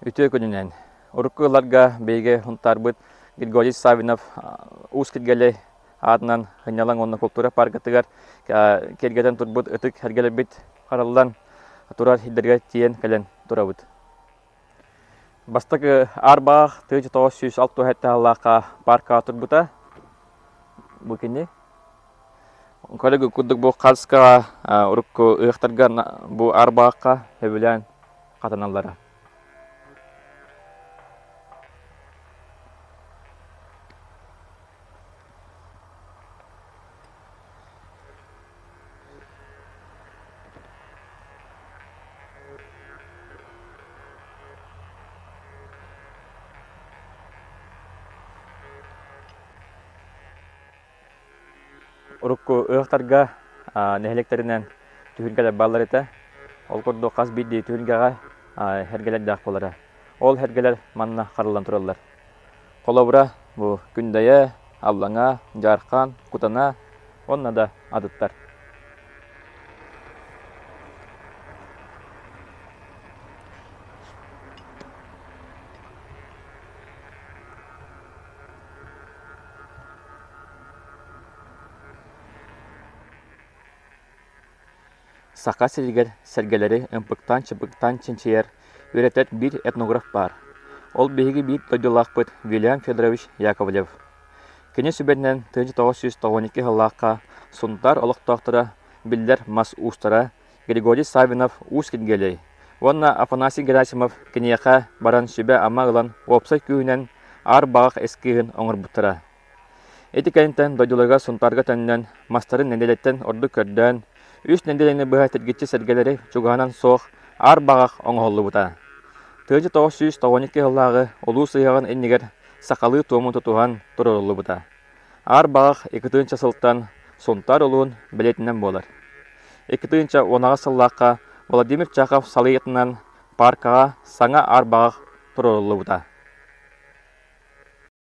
Ütü gününen. Urukkularga beyge huntarbıt Grigorий Савинов уус киргеле атынан хынялан онна культура паркатыгар кергетен турбут ытык хергелебит хараллан турар хидерге тиен келен турабыт. Бастык арбах 1906 хетталлака парка турбута. Букинне. Коллега кудук бу калска урукку ыктарга бу арбакка хебилен катаналлара. Urukku ıhtарга nehлектеринен түһүнгелер баллар ите. Ол кордо каз бидди түһүнгага хергелер дак болара. Ол хергелер манна карылан тураллар. Колобура бу күндәе, аллаңа, жаркан, кутана, онна да адыттар. Сақа сергер сәргелері ымпықтан ченчейер өретет бір этнограф бар. Ол бейгі бір дойдылақпыт Вильям Федорович Яковлев. Кене сүбетінен 1992 ғылаққа сұнтар олықтақтыра білдер мас ұстара Григорий Савинов ұс кетгелей. Онна Афанасий Герасимов кенеяқа баран сүбе амағылан опсай күйінен ар бағақ ескігін оңыр бұттыра. Этикайынтен дойдылыға сұнтарға тәнінен мастарын нәделеттен орды көрден Үс нәделені бұға тәргетчі сәргелері чуғанан соқ ар бағақ оңғолы бұта. 1992 ғылағы олу сыйған әннегер сақалы туымын тұтуған тұрылы бұта. Ар бағақ 2-ші сылттан сонтар олуын білетінен болар. 2-ші онаға сыллаққа Владимир Чахов салыйетінен паркаға саңа ар бағақ тұрылы бұта.